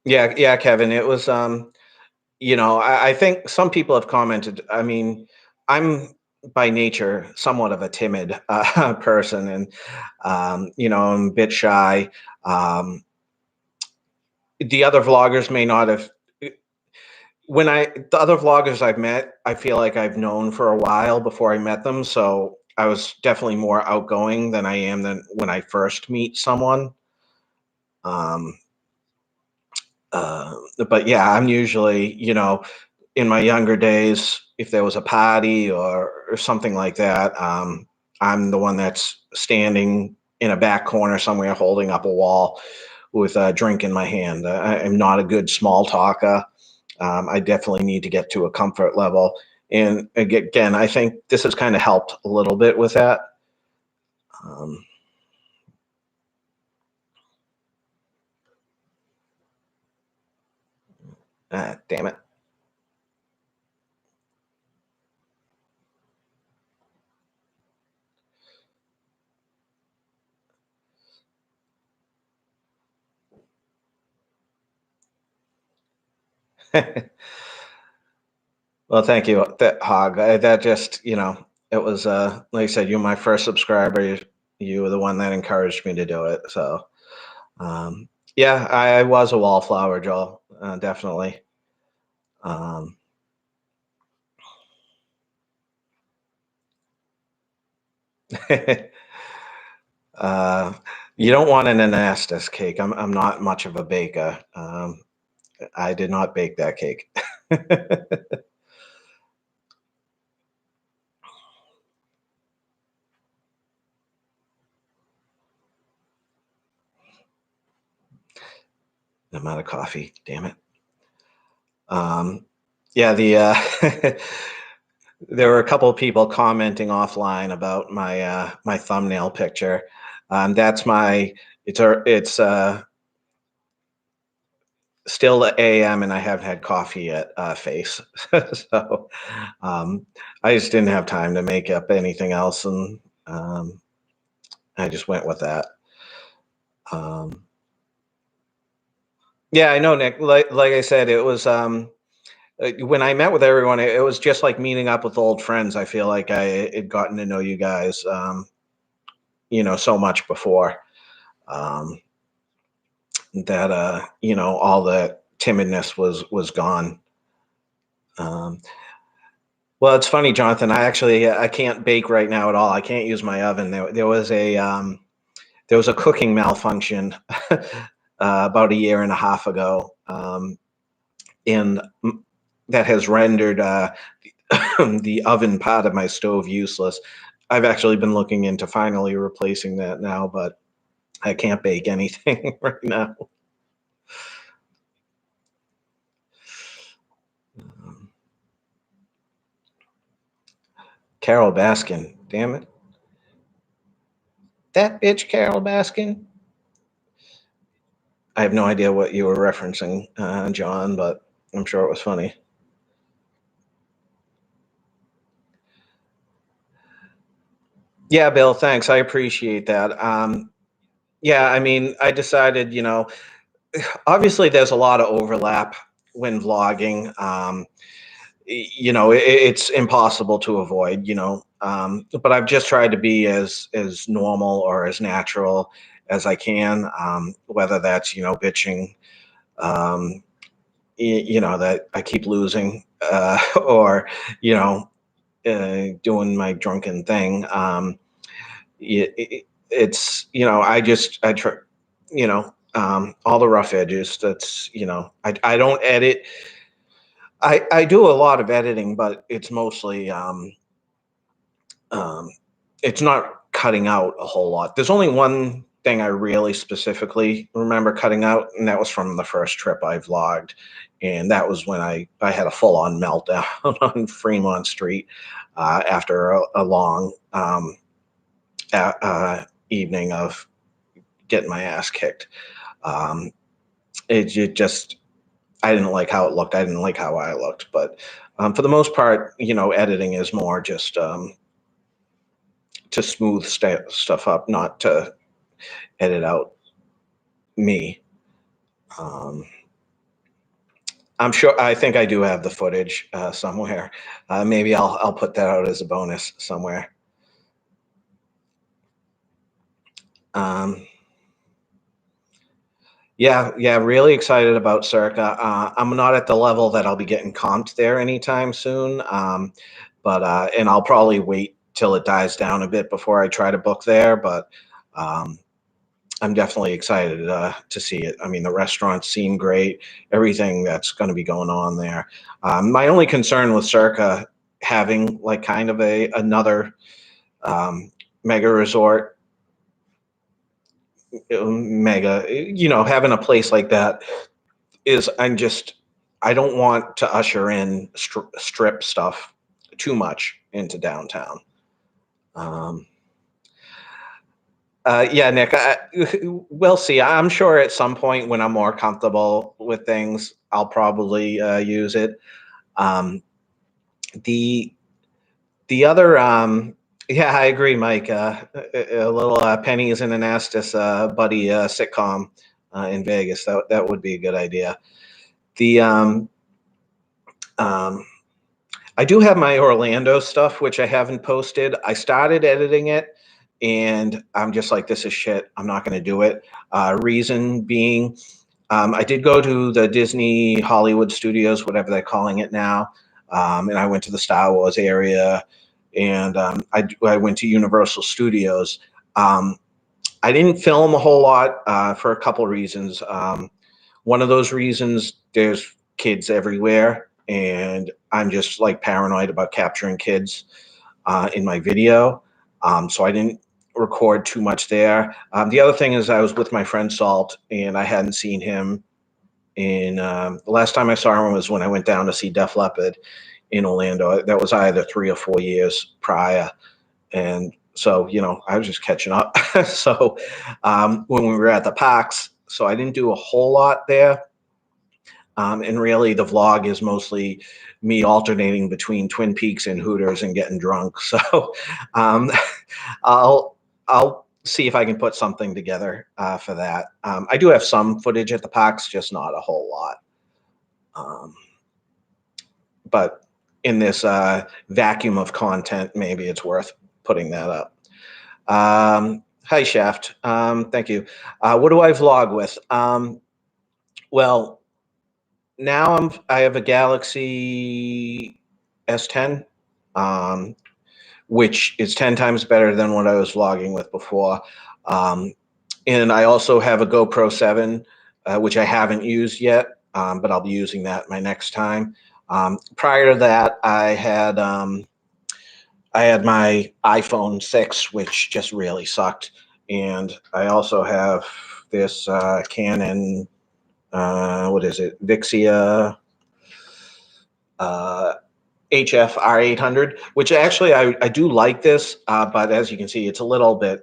Yeah, yeah, Kevin. It was I think some people have commented. I mean, I'm by nature somewhat of a timid person, and I'm a bit shy. Um, the other vloggers may not have. The other vloggers I've met, I feel like I've known for a while before I met them, so I was definitely more outgoing than I am than when I first meet someone. Um, but yeah, I'm usually, in my younger days, if there was a party or something like that, I'm the one that's standing in a back corner somewhere holding up a wall with a drink in my hand. I'm not a good small talker. I definitely need to get to a comfort level. And again, I think this has kind of helped a little bit with that. Um, Damn it. Well, thank you, that Hog. That just, it was like I said, you're my first subscriber. You were the one that encouraged me to do it. So, um, yeah, I was a wallflower, Joel, definitely. Um, uh, you don't want an anastas cake. I'm not much of a baker. I did not bake that cake. I'm out of coffee. Damn it. Um, yeah, there were a couple of people commenting offline about my thumbnail picture. That's my it's still AM and I haven't had coffee yet. Face. So I just didn't have time to make up anything else, and um, I just went with that. Um, yeah, I know, Nick. Like I said, it was when I met with everyone, it was just like meeting up with old friends. I feel like I had gotten to know you guys, so much before. Um, that all the timidness was gone. Um, well, it's funny, Jonathan. I can't bake right now at all. I can't use my oven. There was a cooking malfunction about a year and a half ago, and that has rendered the oven part of my stove useless. I've actually been looking into finally replacing that now, but I can't bake anything right now. Um, Carol Baskin, damn it. That bitch, Carol Baskin. I have no idea what you were referencing, John, but I'm sure it was funny. Yeah, Bill, thanks. I appreciate that. Yeah, I mean, I decided, obviously there's a lot of overlap when vlogging. It's impossible to avoid, but I've just tried to be as normal or as natural as I can, whether that's, bitching, um, that I keep losing, or, you know, doing my drunken thing. It's, I try, all the rough edges. That's, I don't edit. I do a lot of editing, but it's mostly, um, it's not cutting out a whole lot. There's only one thing I really specifically remember cutting out, and that was from the first trip I vlogged. And that was when I had a full on meltdown on Fremont Street after a long evening of getting my ass kicked. Um, it just, I didn't like how it looked. I didn't like how I looked. But for the most part, editing is more just to smooth stuff up, not to edit out me. Um, I'm sure. I think I do have the footage somewhere. Maybe I'll put that out as a bonus somewhere. Um, yeah, yeah, really excited about Circa. I'm not at the level that I'll be getting comped there anytime soon, but and I'll probably wait till it dies down a bit before I try to book there. But um, I'm definitely excited to see it. I mean, the restaurants seem great. Everything that's going to be going on there. My only concern with Circa having like kind of another mega resort, mega, having a place like that is I don't want to usher in strip stuff too much into downtown. Um, Yeah, Nick, we'll see. I'm sure at some point when I'm more comfortable with things, I'll probably use it. Um, the the other, yeah, I agree, Mike. A little pennies in an Astis buddy sitcom in Vegas. That would be a good idea. The um, I do have my Orlando stuff, which I haven't posted. I started editing it, and I'm just like, this is shit. I'm not going to do it. Reason being, I did go to the Disney Hollywood Studios, whatever they're calling it now, and I went to the Star Wars area, and I went to Universal Studios. Um, I didn't film a whole lot for a couple reasons. One of those reasons, there's kids everywhere, and I'm just like paranoid about capturing kids in my video. So I didn't record too much there. The other thing is I was with my friend Salt, and I hadn't seen him in the last time I saw him was when I went down to see Def Leppard in Orlando. That was either 3 or 4 years prior. And so, I was just catching up. So when we were at the parks, so I didn't do a whole lot there. And really, the vlog is mostly me alternating between Twin Peaks and Hooters and getting drunk. So um, I'll I'll see if I can put something together for that. I do have some footage at the parks, just not a whole lot. Um, but in this vacuum of content, maybe it's worth putting that up. Hi, Shaft. Thank you. What do I vlog with? Well, now I have a Galaxy S10, um, which is 10 times better than what I was vlogging with before. Um, and I also have a GoPro 7, which I haven't used yet, but I'll be using that my next time. Prior to that, I had my iPhone 6, which just really sucked. And I also have this Canon, what is it, Vixia uh, HF R800, which actually I do like this, but as you can see, it's a little bit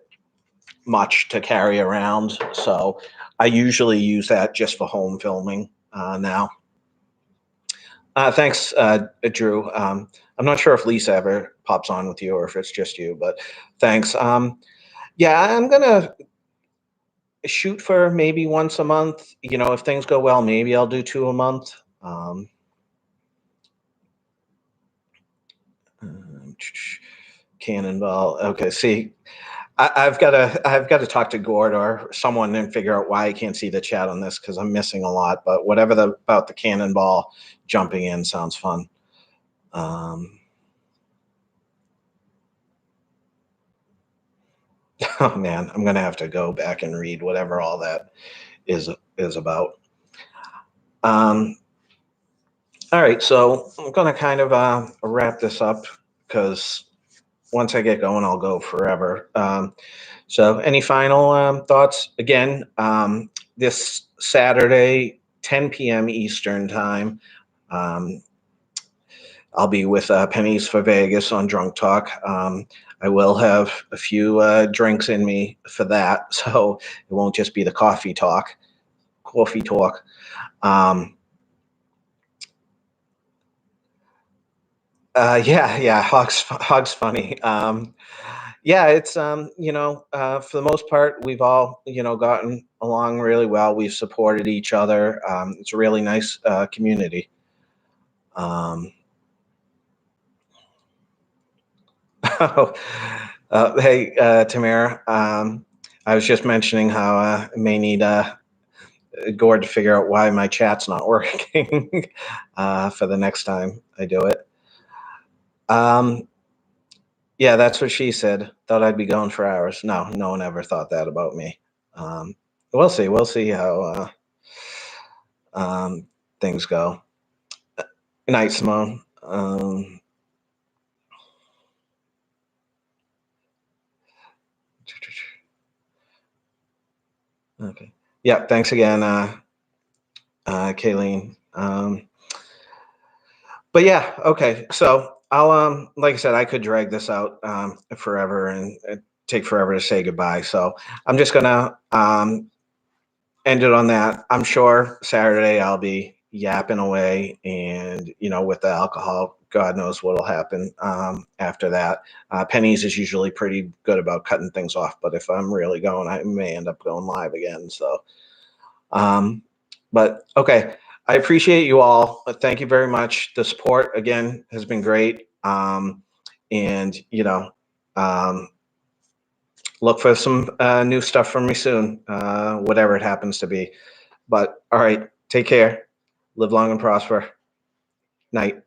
much to carry around. So I usually use that just for home filming now. Thanks, Drew. I'm not sure if Lisa ever pops on with you or if it's just you, but thanks. Yeah, I'm gonna shoot for maybe once a month. If things go well, maybe I'll do two a month. Cannonball. Okay, see, I've got to talk to Gord or someone and figure out why I can't see the chat on this because I'm missing a lot. But whatever about the cannonball jumping in sounds fun. Oh man, I'm gonna have to go back and read whatever all that is about. Um, all right, so I'm gonna kind of wrap this up because once I get going, I'll go forever. So, any final thoughts? Again, this Saturday, 10 p.m. Eastern time, um, I'll be with Pennies for Vegas on Drunk Talk. I will have a few drinks in me for that, so it won't just be the coffee talk. Coffee talk. Yeah, Hog's funny. Yeah, it's for the most part, we've all gotten along really well. We've supported each other. It's a really nice community. Um, hey, Tamara. I was just mentioning how I may need Gord to figure out why my chat's not working for the next time I do it. Yeah, that's what she said. Thought I'd be going for hours. No, no one ever thought that about me. Um, we'll see. We'll see how things go. Good night, Simone. Okay. Yeah. Thanks again, Kayleen. But yeah. Okay. So I'll like I said, I could drag this out forever, and take forever to say goodbye. So I'm just gonna end it on that. I'm sure Saturday I'll be yapping away, and with the alcohol, God knows what'll happen after that. Pennies is usually pretty good about cutting things off, but if I'm really going, I may end up going live again. So, um, but okay, I appreciate you all. Thank you very much. The support again has been great, and um, look for some new stuff from me soon, whatever it happens to be. But all right, take care. Live long and prosper. Night.